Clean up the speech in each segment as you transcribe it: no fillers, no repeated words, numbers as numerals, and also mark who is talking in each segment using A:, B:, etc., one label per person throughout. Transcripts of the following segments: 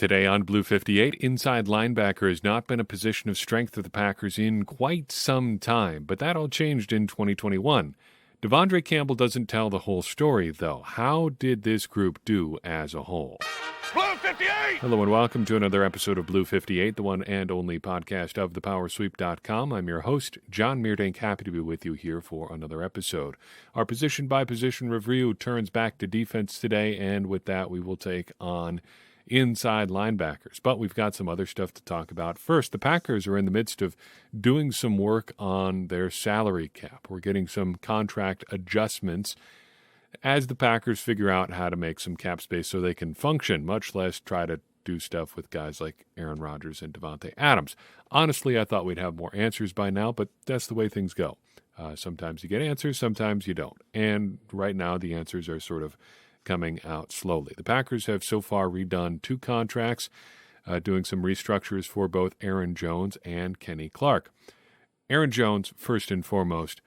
A: Today on Blue 58, inside linebacker has not been a position of strength for the Packers in quite some time, but that all changed in 2021. De'Vondre Campbell doesn't tell the whole story, though. How did this group do as a whole?
B: Blue 58!
A: Hello and welcome to another episode of Blue 58, the one and only podcast of thepowersweep.com. I'm your host, John Meerdink, happy to be with you here for another episode. Our position-by-position review turns back to defense today, and with that we will take on inside linebackers. But we've got some other stuff to talk about. First, the Packers are in the midst of doing some work on their salary cap. We're getting some contract adjustments as the Packers figure out how to make some cap space so they can function, much less try to do stuff with guys like Aaron Rodgers and Davante Adams. Honestly, I thought we'd have more answers by now, but that's the way things go. Sometimes you get answers, sometimes you don't. And right now the answers are sort of coming out slowly. The Packers have so far redone 2 contracts, doing some restructures for both Aaron Jones and Kenny Clark. Aaron Jones, first and foremost,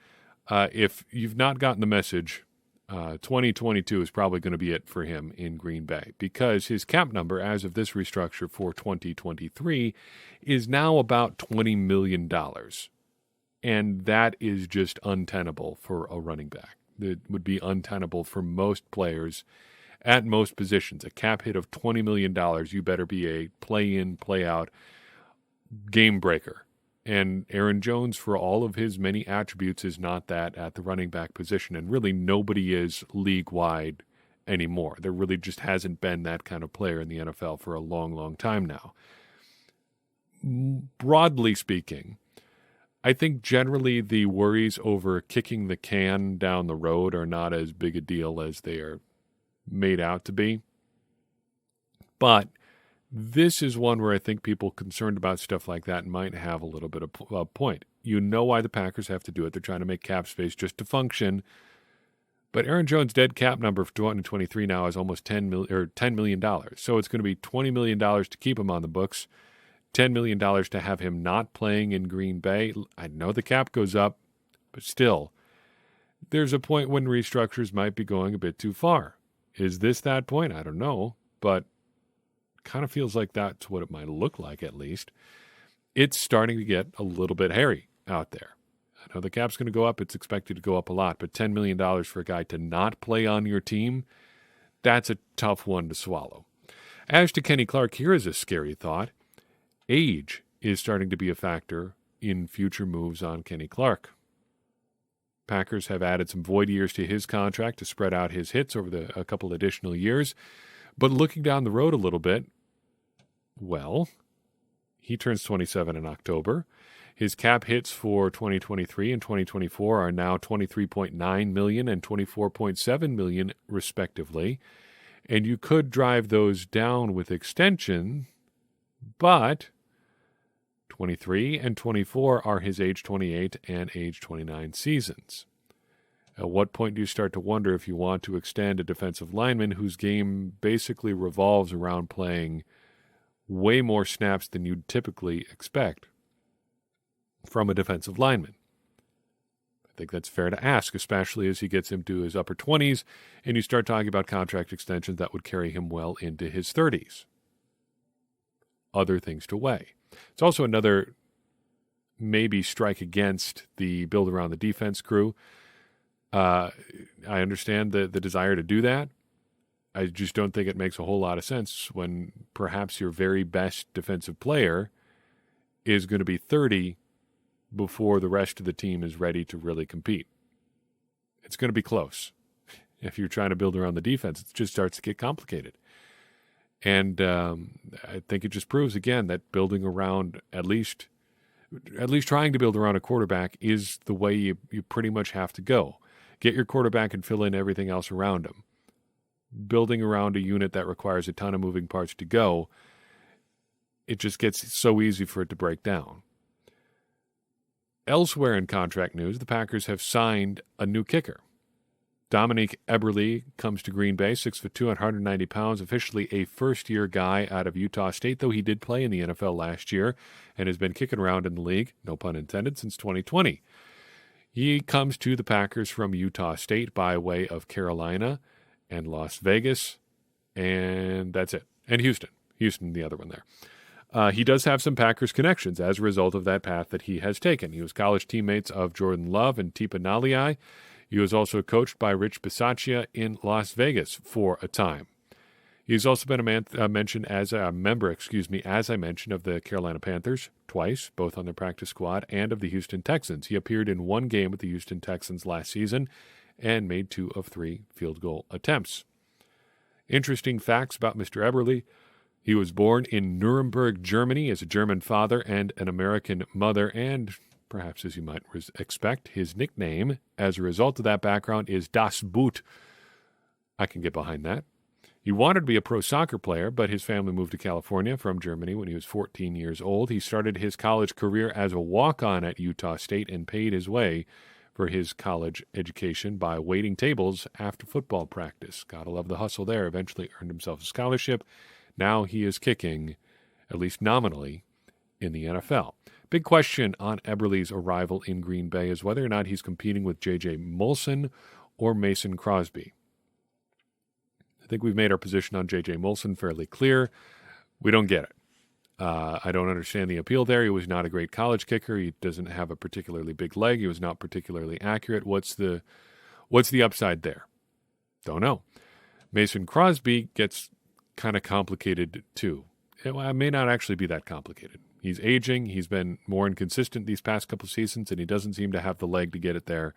A: if you've not gotten the message, 2022 is probably going to be it for him in Green Bay because his cap number as of this restructure for 2023 is now about $20 million. And that is just untenable for a running back. It would be untenable for most players at most positions. A cap hit of $20 million, you better be a play-in, play-out game breaker. And Aaron Jones, for all of his many attributes, is not that at the running back position. And really nobody is league-wide anymore. There really just hasn't been that kind of player in the NFL for a long, long time now. Broadly speaking, I think generally the worries over kicking the can down the road are not as big a deal as they are made out to be. But this is one where I think people concerned about stuff like that might have a little bit of a point. You know why the Packers have to do it. They're trying to make cap space just to function. But Aaron Jones' dead cap number for 2023 now is almost $10 million. So it's going to be $20 million to keep him on the books. $10 million to have him not playing in Green Bay. I know the cap goes up, but still, there's a point when restructures might be going a bit too far. Is this that point? I don't know, but kind of feels like that's what it might look like at least. It's starting to get a little bit hairy out there. I know the cap's going to go up. It's expected to go up a lot, but $10 million for a guy to not play on your team, that's a tough one to swallow. As to Kenny Clark, here is a scary thought. Age is starting to be a factor in future moves on Kenny Clark. Packers have added some void years to his contract to spread out his hits over a couple additional years. But looking down the road a little bit, well, he turns 27 in October. His cap hits for 2023 and 2024 are now $23.9 million and $24.7 million, respectively. And you could drive those down with extension, but 23 and 24 are his age 28 and age 29 seasons. At what point do you start to wonder if you want to extend a defensive lineman whose game basically revolves around playing way more snaps than you'd typically expect from a defensive lineman? I think that's fair to ask, especially as he gets into his upper 20s and you start talking about contract extensions that would carry him well into his 30s. Other things to weigh. It's also another maybe strike against the build around the defense crew. I understand the desire to do that. I just don't think it makes a whole lot of sense when perhaps your very best defensive player is going to be 30 before the rest of the team is ready to really compete. It's going to be close. If you're trying to build around the defense, it just starts to get complicated. And I think it just proves, again, that building around, at least trying to build around a quarterback is the way you pretty much have to go. Get your quarterback and fill in everything else around him. Building around a unit that requires a ton of moving parts to go, it just gets so easy for it to break down. Elsewhere in contract news, the Packers have signed a new kicker. Dominique Eberle comes to Green Bay, 6'2", 190 pounds, officially a first-year guy out of Utah State, though he did play in the NFL last year and has been kicking around in the league, no pun intended, since 2020. He comes to the Packers from Utah State by way of Carolina and Las Vegas, and that's it. And Houston. Houston, the other one there. He does have some Packers connections as a result of that path that he has taken. He was college teammates of Jordan Love and Tipa Naliai. He was also coached by Rich Bisaccia in Las Vegas for a time. He's also been mentioned as a member, as I mentioned, of the Carolina Panthers twice, both on their practice squad, and of the Houston Texans. He appeared in one game with the Houston Texans last season and made 2 of 3 field goal attempts. Interesting facts about Mr. Eberle. He was born in Nuremberg, Germany, as a German father and an American mother, and perhaps as you might expect, his nickname, as a result of that background, is Das Boot. I can get behind that. He wanted to be a pro soccer player, but his family moved to California from Germany when he was 14 years old. He started his college career as a walk-on at Utah State and paid his way for his college education by waiting tables after football practice. Gotta love the hustle there. Eventually earned himself a scholarship. Now he is kicking, at least nominally, in the NFL. Big question on Eberle's arrival in Green Bay is whether or not he's competing with J.J. Molson or Mason Crosby. I think we've made our position on J.J. Molson fairly clear. We don't get it. I don't understand the appeal there. He was not a great college kicker. He doesn't have a particularly big leg. He was not particularly accurate. What's the upside there? Don't know. Mason Crosby gets kind of complicated too. It may not actually be that complicated. He's aging. He's been more inconsistent these past couple seasons, and he doesn't seem to have the leg to get it there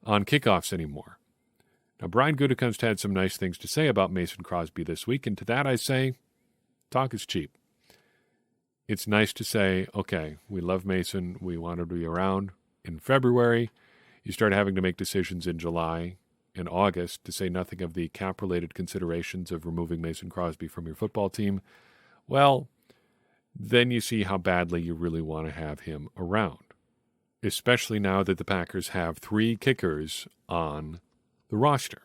A: on kickoffs anymore. Now, Brian Gutekunst had some nice things to say about Mason Crosby this week, and to that I say, talk is cheap. It's nice to say, okay, we love Mason. We want him to be around in February. You start having to make decisions in July and August, to say nothing of the cap-related considerations of removing Mason Crosby from your football team. Well, then you see how badly you really want to have him around, especially now that the Packers have 3 kickers on the roster.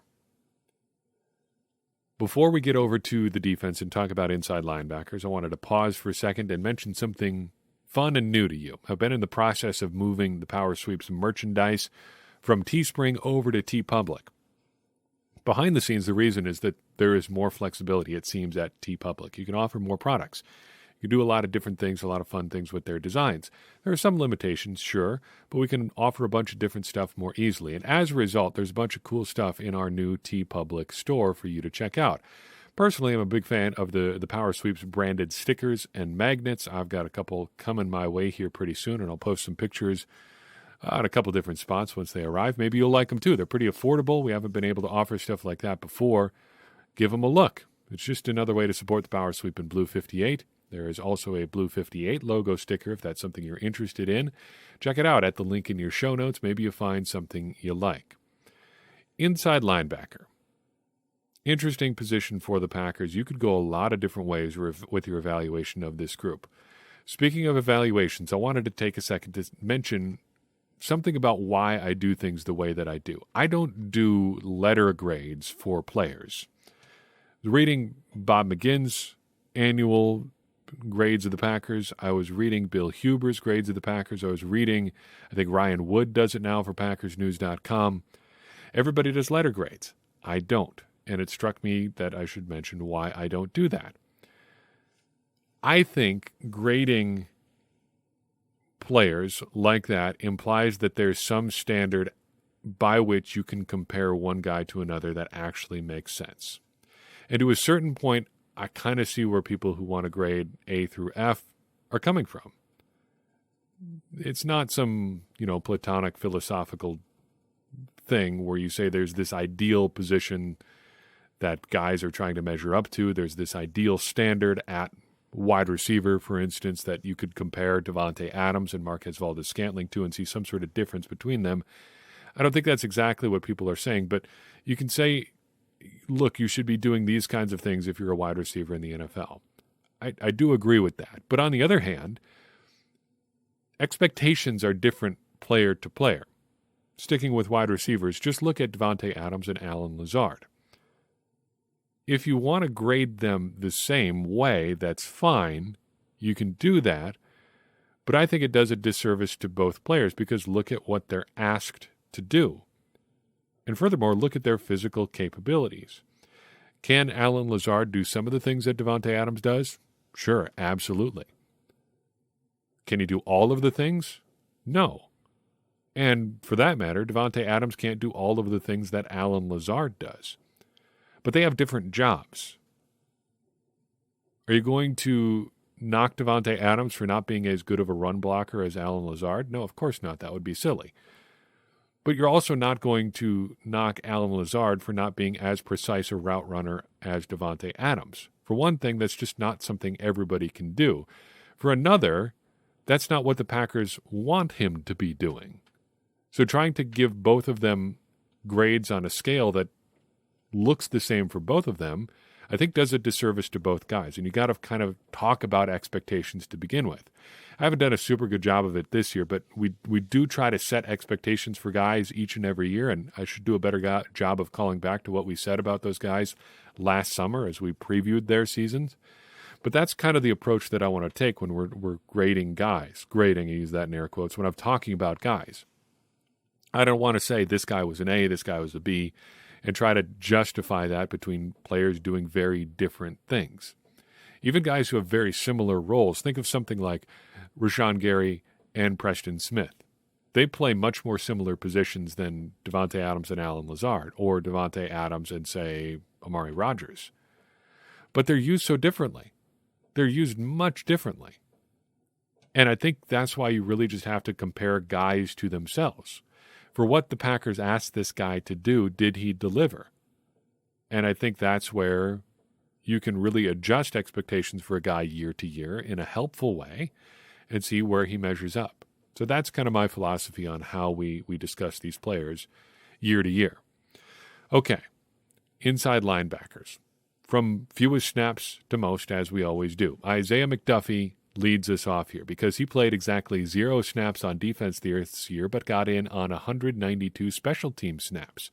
A: Before we get over to the defense and talk about inside linebackers, I wanted to pause for a second and mention something fun and new to you. I've been in the process of moving the Power Sweeps merchandise from Teespring over to TeePublic. Behind the scenes, the reason is that there is more flexibility, it seems, at TeePublic. You can offer more products. You do a lot of different things, a lot of fun things with their designs. There are some limitations, sure, but we can offer a bunch of different stuff more easily. And as a result, there's a bunch of cool stuff in our new TeePublic store for you to check out. Personally, I'm a big fan of the Power Sweeps branded stickers and magnets. I've got a couple coming my way here pretty soon, and I'll post some pictures at a couple different spots once they arrive. Maybe you'll like them too. They're pretty affordable. We haven't been able to offer stuff like that before. Give them a look. It's just another way to support the Power Sweep in Blue 58. There is also a Blue 58 logo sticker if that's something you're interested in. Check it out at the link in your show notes. Maybe you'll find something you like. Inside linebacker. Interesting position for the Packers. You could go a lot of different ways with your evaluation of this group. Speaking of evaluations, I wanted to take a second to mention something about why I do things the way that I do. I don't do letter grades for players. I was reading Bob McGinn's annual grades of the Packers. I was reading Bill Huber's grades of the Packers. I was reading, I think Ryan Wood does it now for PackersNews.com. Everybody does letter grades. I don't. And it struck me that I should mention why I don't do that. I think grading players like that implies that there's some standard by which you can compare one guy to another that actually makes sense. And to a certain point, I kind of see where people who want to grade A through F are coming from. It's not some, platonic philosophical thing where you say there's this ideal position that guys are trying to measure up to. There's this ideal standard at wide receiver, for instance, that you could compare Davante Adams and Marquez Valdes-Scantling to and see some sort of difference between them. I don't think that's exactly what people are saying, but you can say, look, you should be doing these kinds of things if you're a wide receiver in the NFL. I do agree with that. But on the other hand, expectations are different player to player. Sticking with wide receivers, just look at Davante Adams and Allen Lazard. If you want to grade them the same way, that's fine. You can do that. But I think it does a disservice to both players because look at what they're asked to do. And furthermore, look at their physical capabilities. Can Allen Lazard do some of the things that Davante Adams does? Sure, absolutely. Can he do all of the things? No. And for that matter, Davante Adams can't do all of the things that Allen Lazard does. But they have different jobs. Are you going to knock Davante Adams for not being as good of a run blocker as Allen Lazard? No, of course not. That would be silly. But you're also not going to knock Allen Lazard for not being as precise a route runner as Davante Adams. For one thing, that's just not something everybody can do. For another, that's not what the Packers want him to be doing. So trying to give both of them grades on a scale that looks the same for both of them, I think does a disservice to both guys. And you got to kind of talk about expectations to begin with. I haven't done a super good job of it this year, but we do try to set expectations for guys each and every year, and I should do a better job of calling back to what we said about those guys last summer as we previewed their seasons. But that's kind of the approach that I want to take when we're grading guys. Grading, I use that in air quotes, when I'm talking about guys. I don't want to say this guy was an A, this guy was a B, and try to justify that between players doing very different things. Even guys who have very similar roles. Think of something like Rashawn Gary and Preston Smith. They play much more similar positions than Davante Adams and Allen Lazard, or Davante Adams and, say, Amari Rodgers. But they're used so differently. They're used much differently. And I think that's why you really just have to compare guys to themselves. For what the Packers asked this guy to do, did he deliver? And I think that's where you can really adjust expectations for a guy year to year in a helpful way and see where he measures up. So that's kind of my philosophy on how we discuss these players year to year. Okay, inside linebackers. From fewest snaps to most, as we always do. Isaiah McDuffie leads us off here because he played exactly 0 snaps on defense this year, but got in on 192 special team snaps.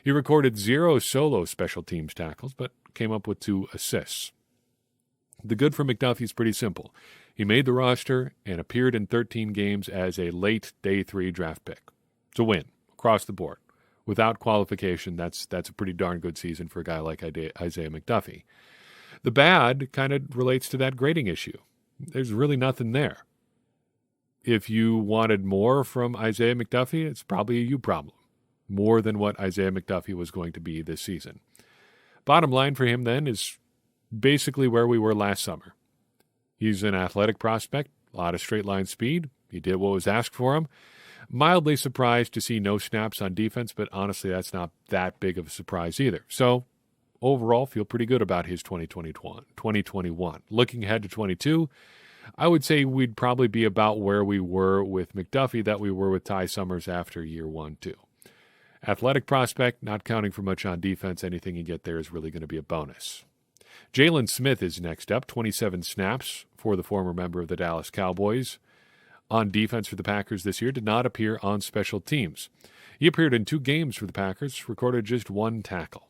A: He recorded 0 solo special teams tackles, but came up with 2 assists. The good for McDuffie is pretty simple. He made the roster and appeared in 13 games as a late day 3 draft pick. It's a win across the board. Without qualification, that's a pretty darn good season for a guy like Isaiah McDuffie. The bad kind of relates to that grading issue. There's really nothing there. If you wanted more from Isaiah McDuffie, it's probably a you problem. More than what Isaiah McDuffie was going to be this season. Bottom line for him then is basically where we were last summer. He's an athletic prospect, a lot of straight line speed. He did what was asked for him. Mildly surprised to see no snaps on defense, but honestly, that's not that big of a surprise either. So, overall, feel pretty good about his 2021. Looking ahead to 22, I would say we'd probably be about where we were with McDuffie that we were with Ty Summers after year 1-2. Athletic prospect, not counting for much on defense. Anything you get there is really going to be a bonus. Jalen Smith is next up, 27 snaps for the former member of the Dallas Cowboys. On defense for the Packers this year, did not appear on special teams. He appeared in 2 games for the Packers, recorded just 1 tackle.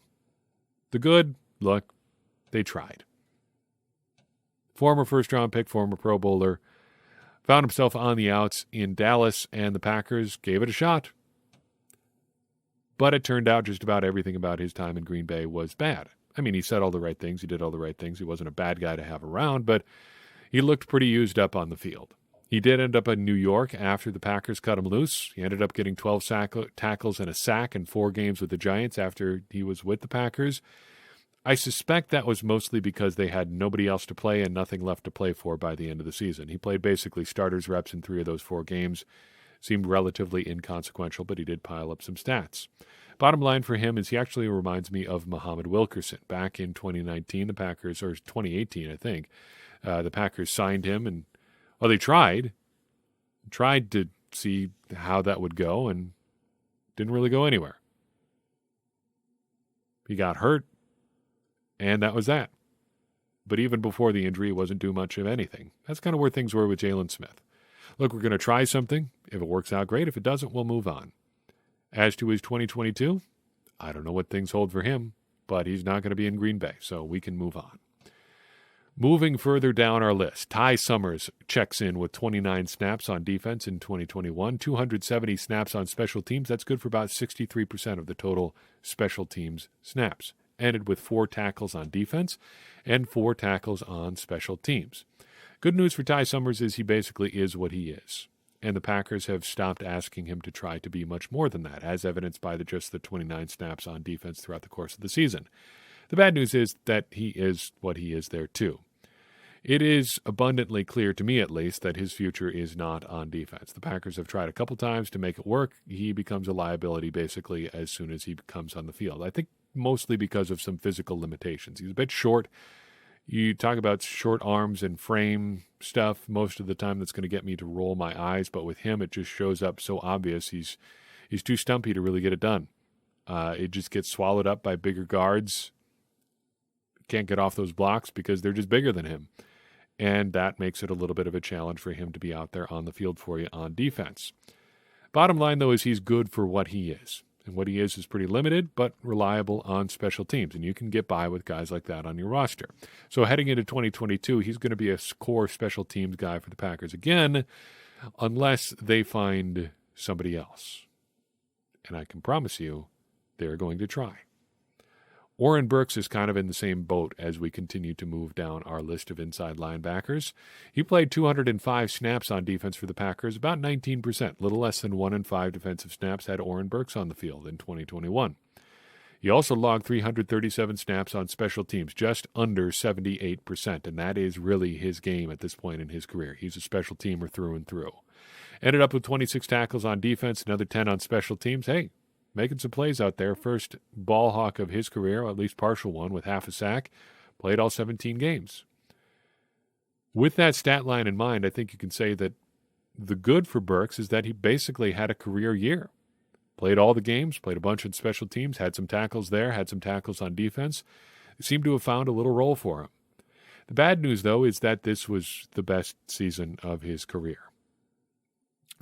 A: The good, look, they tried. Former first-round pick, former Pro Bowler, found himself on the outs in Dallas, and the Packers gave it a shot. But it turned out just about everything about his time in Green Bay was bad. I mean, he said all the right things, he did all the right things, he wasn't a bad guy to have around, but he looked pretty used up on the field. He did end up in New York after the Packers cut him loose. He ended up getting 12 tackles and a sack in 4 games with the Giants after he was with the Packers. I suspect that was mostly because they had nobody else to play and nothing left to play for by the end of the season. He played basically starters reps in 3 of those 4 games. Seemed relatively inconsequential, but he did pile up some stats. Bottom line for him is he actually reminds me of Muhammad Wilkerson. Back in 2019, the Packers, or 2018, I think, the Packers signed him and well, they tried to see how that would go and didn't really go anywhere. He got hurt, and that was that. But even before the injury, he wasn't doing much of anything. That's kind of where things were with Jalen Smith. Look, we're going to try something. If it works out, great. If it doesn't, we'll move on. As to his 2022, I don't know what things hold for him, but he's not going to be in Green Bay, so we can move on. Moving further down our list, Ty Summers checks in with 29 snaps on defense in 2021, 270 snaps on special teams. That's good for about 63% of the total special teams snaps. ended with 4 tackles on defense and 4 tackles on special teams. Good news for Ty Summers is he basically is what he is, and the Packers have stopped asking him to try to be much more than that, as evidenced by just the 29 snaps on defense throughout the course of the season. The bad news is that he is what he is there too. It is abundantly clear, to me at least, that his future is not on defense. The Packers have tried a couple times to make it work. He becomes a liability basically as soon as he comes on the field. I think mostly because of some physical limitations. He's a bit short. You talk about short arms and frame stuff. Most of the time that's going to get me to roll my eyes, but with him it just shows up so obvious. He's too stumpy to really get it done. It just gets swallowed up by bigger guards. Can't get off those blocks because they're just bigger than him. And that makes it a little bit of a challenge for him to be out there on the field for you on defense. Bottom line, though, is he's good for what he is. And what he is pretty limited, but reliable on special teams. And you can get by with guys like that on your roster. So heading into 2022, he's going to be a core special teams guy for the Packers again, unless they find somebody else. And I can promise you, they're going to try. Oren Burks is kind of in the same boat as we continue to move down our list of inside linebackers. He played 205 snaps on defense for the Packers, about 19%. Little less than 1 in 5 defensive snaps had Oren Burks on the field in 2021. He also logged 337 snaps on special teams, just under 78%, and that is really his game at this point in his career. He's a special teamer through and through. Ended up with 26 tackles on defense, another 10 on special teams. Hey, making some plays out there. First ball hawk of his career, or at least partial one, with half a sack. Played all 17 games. With that stat line in mind, I think you can say that the good for Burks is that he basically had a career year. Played all the games, played a bunch in special teams, had some tackles there, had some tackles on defense. Seemed to have found a little role for him. The bad news, though, is that this was the best season of his career.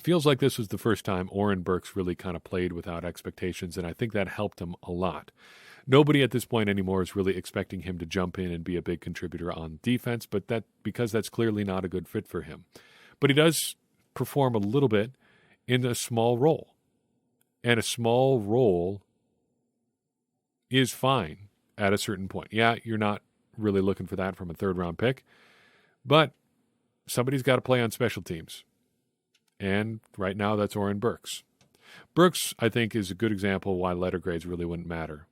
A: Feels like this was the first time Oren Burks really kind of played without expectations, and I think that helped him a lot. Nobody at this point anymore is really expecting him to jump in and be a big contributor on defense, but because that's clearly not a good fit for him. But he does perform a little bit in a small role, and a small role is fine at a certain point. Yeah, you're not really looking for that from a third-round pick, but somebody's got to play on special teams. And right now, that's Oren Burks. Burks, I think, is a good example why letter grades really wouldn't matter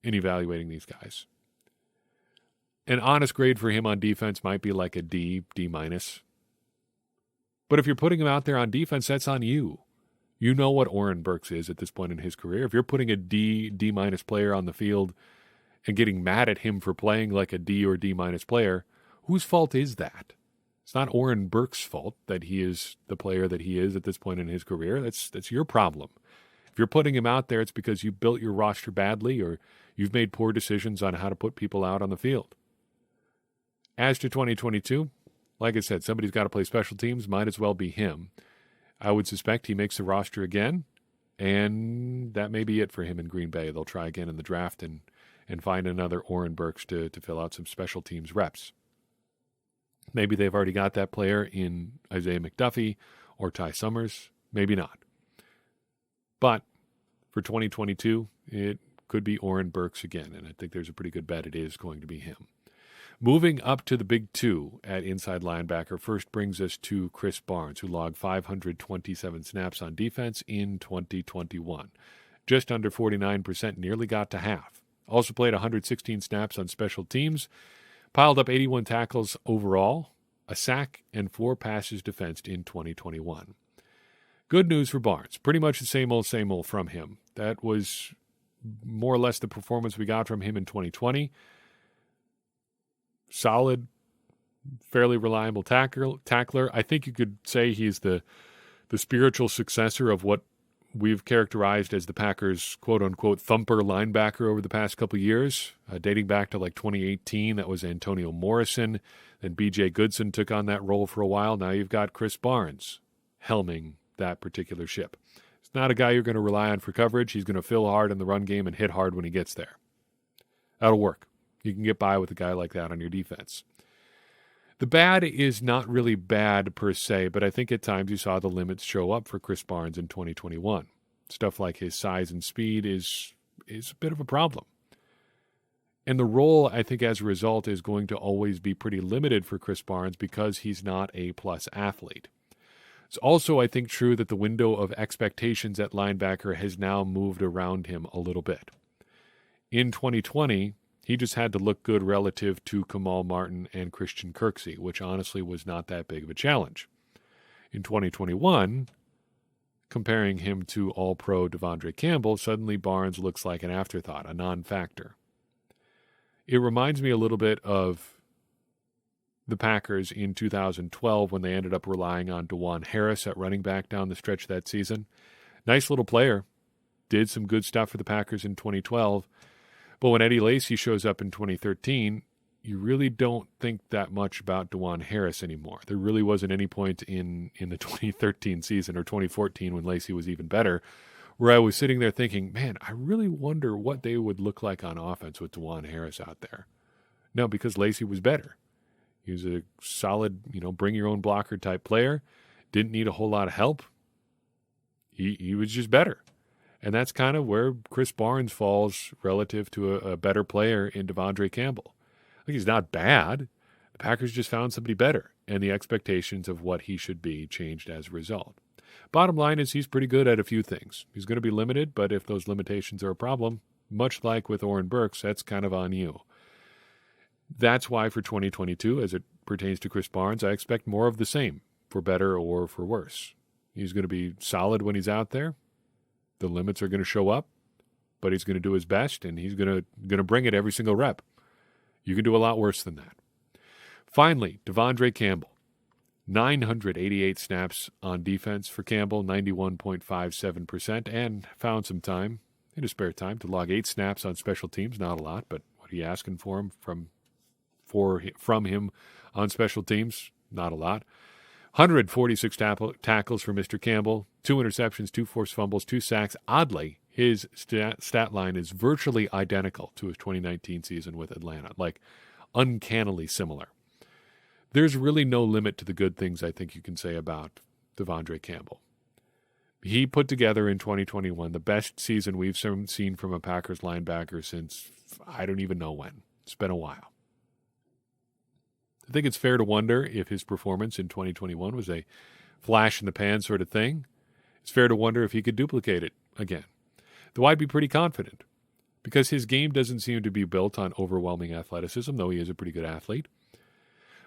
A: in evaluating these guys. An honest grade for him on defense might be like a D, D-. But if you're putting him out there on defense, that's on you. You know what Oren Burks is at this point in his career. If you're putting a D, D- player on the field and getting mad at him for playing like a D or D- player, whose fault is that? It's not Oren Burks' fault that he is the player that he is at this point in his career. That's your problem. If you're putting him out there, it's because you built your roster badly or you've made poor decisions on how to put people out on the field. As to 2022, like I said, somebody's got to play special teams. Might as well be him. I would suspect he makes the roster again, and that may be it for him in Green Bay. They'll try again in the draft and find another Oren Burks to fill out some special teams reps. Maybe they've already got that player in Isaiah Mcduffie or Ty Summers. Maybe not. But for 2022, it could be Oren Burks again, and I think there's a pretty good bet it is going to be him. Moving up to the big two at inside linebacker, first brings us to Chris Barnes, who logged 527 snaps on defense in 2021. Just under 49%, nearly got to half. Also played 116 snaps on special teams. Piled up 81 tackles overall, a sack, and 4 passes defensed in 2021. Good news for Barnes. Pretty much the same old from him. That was more or less the performance we got from him in 2020. Solid, fairly reliable tackler. I think you could say he's the spiritual successor of what we've characterized as the Packers' quote-unquote thumper linebacker over the past couple of years, dating back to like 2018. That was Antonio Morrison. Then B.J. Goodson took on that role for a while. Now you've got Chris Barnes helming that particular ship. It's not a guy you're going to rely on for coverage. He's going to fill hard in the run game and hit hard when he gets there. That'll work. You can get by with a guy like that on your defense. The bad is not really bad per se, but I think at times you saw the limits show up for Chris Barnes in 2021. Stuff like his size and speed is is a bit of a problem. And the role, I think, as a result, is going to always be pretty limited for Chris Barnes because he's not a plus athlete. It's also, I think, true that the window of expectations at linebacker has now moved around him a little bit. In 2020, he just had to look good relative to Kamal Martin and Christian Kirksey, which honestly was not that big of a challenge. In 2021, comparing him to All-Pro De'Vondre Campbell, suddenly Barnes looks like an afterthought, a non-factor. It reminds me a little bit of the Packers in 2012 when they ended up relying on DeJuan Harris at running back down the stretch of that season. Nice little player. Did some good stuff for the Packers in 2012. But when Eddie Lacy shows up in 2013, you really don't think that much about DeJuan Harris anymore. There really wasn't any point in the 2013 season or 2014 when Lacy was even better where I was sitting there thinking, man, I really wonder what they would look like on offense with DeJuan Harris out there. No, because Lacy was better. He was a solid, bring-your-own-blocker type player. Didn't need a whole lot of help. He was just better. And that's kind of where Chris Barnes falls relative to a better player in De'Vondre Campbell. Like, he's not bad. The Packers just found somebody better, and the expectations of what he should be changed as a result. Bottom line is he's pretty good at a few things. He's going to be limited, but if those limitations are a problem, much like with Oren Burks, that's kind of on you. That's why for 2022, as it pertains to Chris Barnes, I expect more of the same, for better or for worse. He's going to be solid when he's out there. The limits are going to show up, but he's going to do his best, and he's going to bring it every single rep. You can do a lot worse than that. Finally, De'Vondre Campbell. 988 snaps on defense for Campbell, 91.57%, and found some time in his spare time to log 8 snaps on special teams. Not a lot, but what are you asking for him from him on special teams? Not a lot. 146 tackles for Mr. Campbell, 2 interceptions, 2 forced fumbles, 2 sacks. Oddly, his stat line is virtually identical to his 2019 season with Atlanta, like uncannily similar. There's really no limit to the good things I think you can say about De'Vondre Campbell. He put together in 2021 the best season we've seen from a Packers linebacker since I don't even know when. It's been a while. I think it's fair to wonder if his performance in 2021 was a flash-in-the-pan sort of thing. It's fair to wonder if he could duplicate it again. Though I'd be pretty confident, because his game doesn't seem to be built on overwhelming athleticism, though he is a pretty good athlete.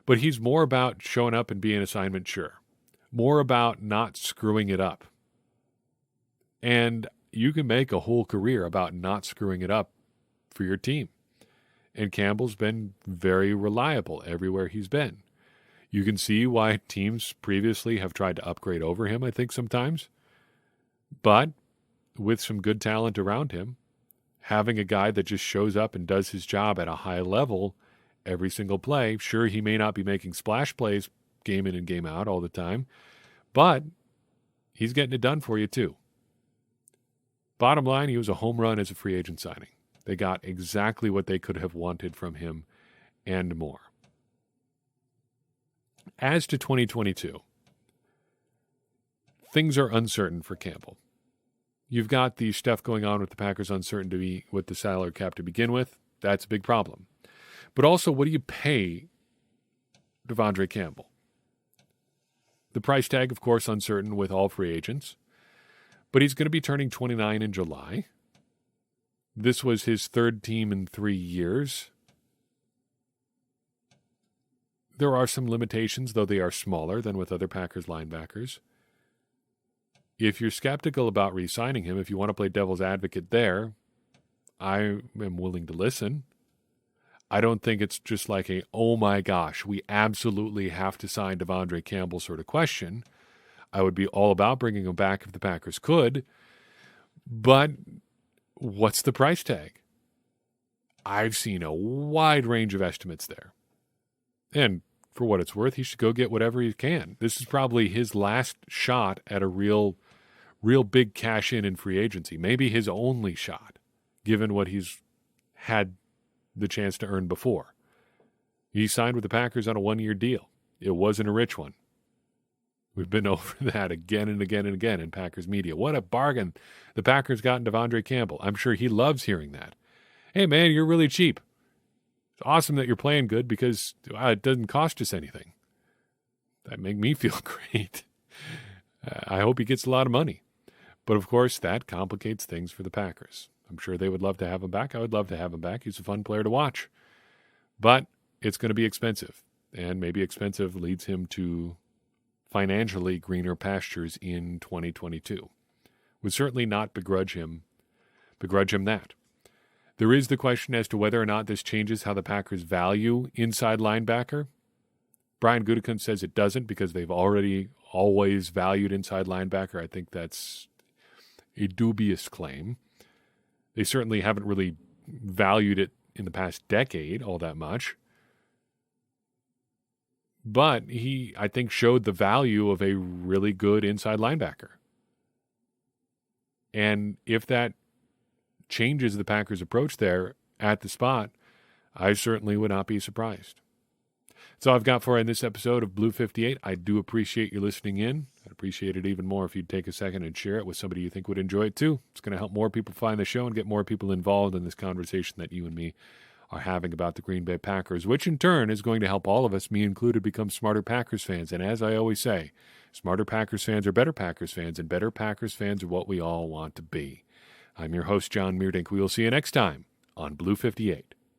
A: But he's more about showing up and being assignment sure. More about not screwing it up. And you can make a whole career about not screwing it up for your team. And Campbell's been very reliable everywhere he's been. You can see why teams previously have tried to upgrade over him, I think, sometimes. But with some good talent around him, having a guy that just shows up and does his job at a high level every single play, sure, he may not be making splash plays game in and game out all the time, but he's getting it done for you too. Bottom line, he was a home run as a free agent signing. They got exactly what they could have wanted from him and more. As to 2022, things are uncertain for Campbell. You've got the stuff going on with the Packers' uncertainty with the salary cap to begin with. That's a big problem. But also, what do you pay De'Vondre Campbell? The price tag, of course, uncertain with all free agents. But he's going to be turning 29 in July. This was his third team in 3 years. There are some limitations, though they are smaller than with other Packers linebackers. If you're skeptical about re-signing him, if you want to play devil's advocate there, I am willing to listen. I don't think it's just like a, oh my gosh, we absolutely have to sign De'Vondre Campbell sort of question. I would be all about bringing him back if the Packers could. But what's the price tag? I've seen a wide range of estimates there. And for what it's worth, he should go get whatever he can. This is probably his last shot at a real big cash in free agency. Maybe his only shot, given what he's had the chance to earn before. He signed with the Packers on a 1-year deal. It wasn't a rich one. We've been over that again and again and again in Packers media. What a bargain the Packers got in De'Vondre Campbell. I'm sure he loves hearing that. Hey, man, you're really cheap. It's awesome that you're playing good because it doesn't cost us anything. That make me feel great. I hope he gets a lot of money. But, of course, that complicates things for the Packers. I'm sure they would love to have him back. I would love to have him back. He's a fun player to watch. But it's going to be expensive. And maybe expensive leads him to financially greener pastures in 2022. Would certainly not begrudge him that. There is the question as to whether or not this changes how the Packers value inside linebacker. Brian Gutekunst says it doesn't because they've always valued inside linebacker. I think that's a dubious claim. They certainly haven't really valued it in the past decade all that much. But he, I think, showed the value of a really good inside linebacker. And if that changes the Packers' approach there at the spot, I certainly would not be surprised. That's all I've got for you in this episode of Blue 58. I do appreciate you listening in. I'd appreciate it even more if you'd take a second and share it with somebody you think would enjoy it too. It's going to help more people find the show and get more people involved in this conversation that you and me are having about the Green Bay Packers, which in turn is going to help all of us, me included, become smarter Packers fans. And as I always say, smarter Packers fans are better Packers fans, and better Packers fans are what we all want to be. I'm your host, John Meerdink. We will see you next time on Blue 58.